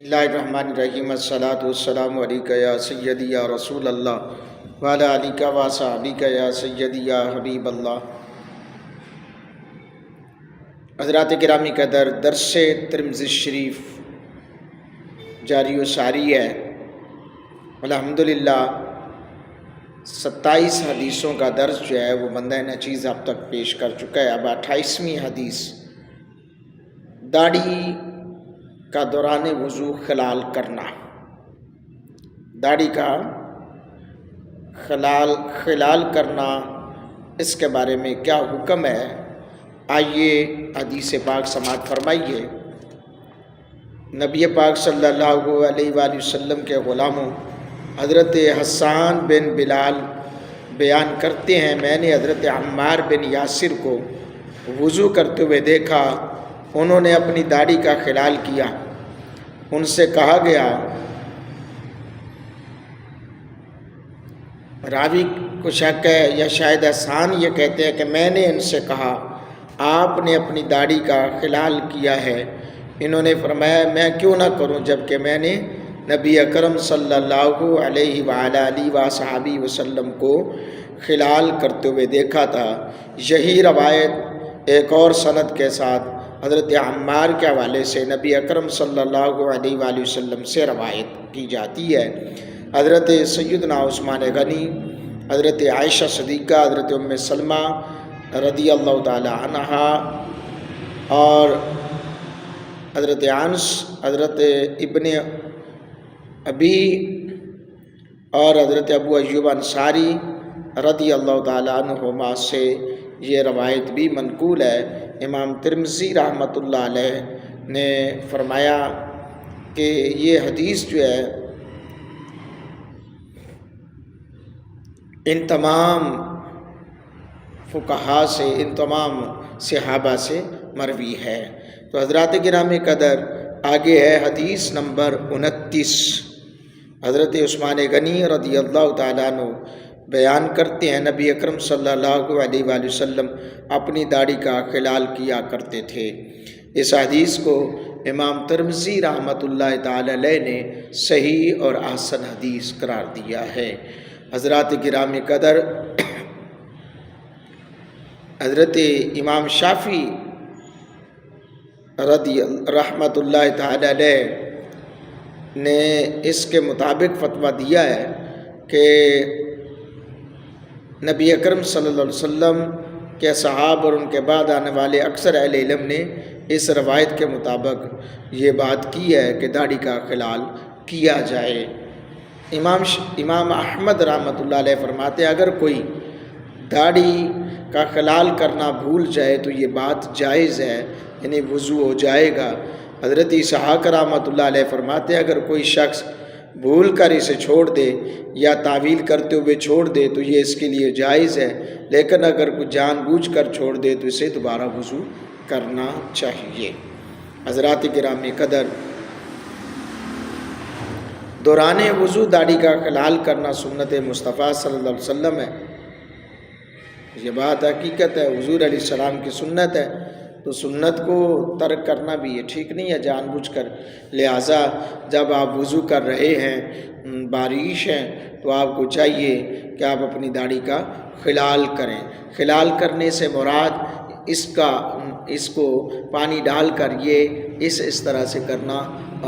اللہ الرحمن الرحیم الصلاۃ والسلام علیکہ یا سیدی یا رسول اللہ وعلی آلہ و صحبہ یا سیدی یا حبیب اللہ۔ حضرات گرامی قدر، درس ترمذی شریف جاری و ساری ہے۔ الحمدللہ 27 حدیثوں کا درس جو ہے وہ بندہ نچیز اب تک پیش کر چکا ہے۔ اب 28ویں حدیث، داڑھی کا دوران وضو خلال کرنا۔ داڑھی کا خلال کرنا، اس کے بارے میں کیا حکم ہے؟ آئیے حدیث پاک سماعت فرمائیے۔ نبی پاک صلی اللہ علیہ وآلہ وسلم کے غلاموں حضرت حسان بن بلال بیان کرتے ہیں، میں نے حضرت عمار بن یاسر کو وضو کرتے ہوئے دیکھا، انہوں نے اپنی داڑھی کا خلال کیا۔ ان سے کہا گیا، راوی کو شک ہے یا شاید حسان یہ کہتے ہیں کہ میں نے ان سے کہا آپ نے اپنی داڑھی کا خلال کیا ہے؟ انہوں نے فرمایا میں کیوں نہ کروں، جبکہ میں نے نبی اکرم صلی اللہ علیہ وآلہ وصحبہ وسلم کو خلال کرتے ہوئے دیکھا تھا۔ یہی روایت ایک اور سند کے ساتھ حضرت عمار کے حوالے سے نبی اکرم صلی اللہ علیہ وآلہ وسلم سے روایت کی جاتی ہے۔ حضرت سیدنا عثمان غنی، حضرت عائشہ صدیقہ، حضرت ام سلمہ رضی اللہ تعالی عنہا اور حضرت انس، حضرت ابن ابی اور حضرت ابو ایوب انصاری رضی اللہ تعالی عنہما سے یہ روایت بھی منقول ہے۔ امام ترمذی رحمۃ اللہ علیہ نے فرمایا کہ یہ حدیث جو ہے ان تمام فقہا سے، ان تمام صحابہ سے مروی ہے۔ تو حضرات گرامی قدر، آگے ہے حدیث نمبر 29۔ حضرت عثمان غنی رضی اللہ تعالیٰ عنہ بیان کرتے ہیں، نبی اکرم صلی اللہ علیہ وآلہ وسلم اپنی داڑھی کا خلال کیا کرتے تھے۔ اس حدیث کو امام ترمذی رحمۃ اللہ تعالی علیہ نے صحیح اور حسن حدیث قرار دیا ہے۔ حضرات گرامی قدر، حضرت امام شافعی رحمۃ اللہ تعالی علیہ نے اس کے مطابق فتویٰ دیا ہے کہ نبی اکرم صلی اللہ علیہ وسلم کے صحابہ اور ان کے بعد آنے والے اکثر اہل علم نے اس روایت کے مطابق یہ بات کی ہے کہ داڑھی کا خلال کیا جائے۔ امام احمد رحمۃ اللہ علیہ فرماتے ہیں اگر کوئی داڑھی کا خلال کرنا بھول جائے تو یہ بات جائز ہے، یعنی وضو ہو جائے گا۔ حضرت اسحاق رحمۃ اللہ علیہ فرماتے ہیں اگر کوئی شخص بھول کر اسے چھوڑ دے یا تعویل کرتے ہوئے چھوڑ دے تو یہ اس کے لیے جائز ہے، لیکن اگر کوئی جان بوجھ کر چھوڑ دے تو اسے دوبارہ وضو کرنا چاہیے۔ حضرات گرامی قدر، دوران وضو داڑھی کا خلال کرنا سنت مصطفیٰ صلی اللہ علیہ وسلم ہے۔ یہ بات حقیقت ہے، حضور علیہ السلام کی سنت ہے، تو سنت کو ترک کرنا بھی یہ ٹھیک نہیں ہے جان بوجھ کر۔ لہٰذا جب آپ وضو کر رہے ہیں، بارش ہے، تو آپ کو چاہیے کہ آپ اپنی داڑھی کا خلال کریں۔ خلال کرنے سے مراد اس کو پانی ڈال کر یہ اس طرح سے کرنا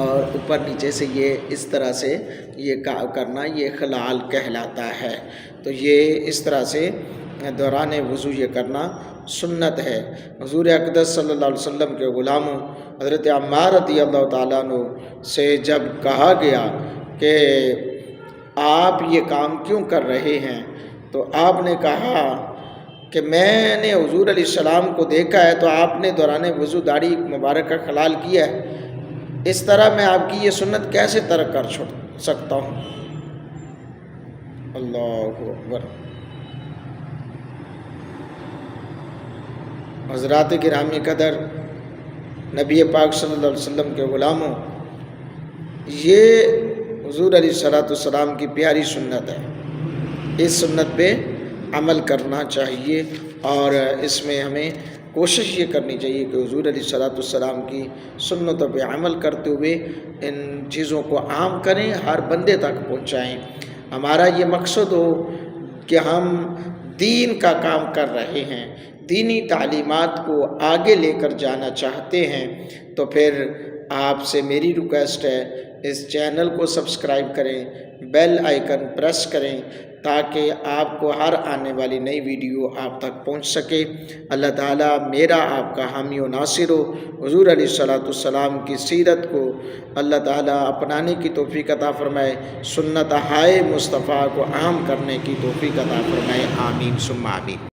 اور اوپر نیچے سے یہ اس طرح سے یہ کرنا، یہ خلال کہلاتا ہے۔ تو یہ اس طرح سے دوران وضو یہ کرنا سنت ہے۔ حضور اقدس صلی اللہ علیہ وسلم کے غلاموں حضرت عمار رضی اللہ تعالیٰ عنہ سے جب کہا گیا کہ آپ یہ کام کیوں کر رہے ہیں، تو آپ نے کہا کہ میں نے حضور علیہ السلام کو دیکھا ہے تو آپ نے دوران وضو داڑھی مبارک کا خلال کیا ہے، اس طرح میں آپ کی یہ سنت کیسے ترک کر سکتا ہوں؟ اللہ اکبر۔ حضرات گرامی قدر، نبی پاک صلی اللہ علیہ وسلم کے غلاموں، یہ حضور علیہ السلام کی پیاری سنت ہے، اس سنت پہ عمل کرنا چاہیے اور اس میں ہمیں کوشش یہ کرنی چاہیے کہ حضور علیہ الصلوۃ والسلام کی سنتوں پہ عمل کرتے ہوئے ان چیزوں کو عام کریں، ہر بندے تک پہنچائیں۔ ہمارا یہ مقصد ہو کہ ہم دین کا کام کر رہے ہیں، دینی تعلیمات کو آگے لے کر جانا چاہتے ہیں، تو پھر آپ سے میری ریکویسٹ ہے اس چینل کو سبسکرائب کریں، بیل آئیکن پریس کریں تاکہ آپ کو ہر آنے والی نئی ویڈیو آپ تک پہنچ سکے۔ اللہ تعالیٰ میرا آپ کا حامی و ناصر ہو۔ حضور علیہ الصلوۃ والسلام کی سیرت کو اللہ تعالیٰ اپنانے کی توفیق عطا فرمائے، سنت ہائے مصطفیٰ کو عام کرنے کی توفیق عطا فرمائے، آمین ثم آمین۔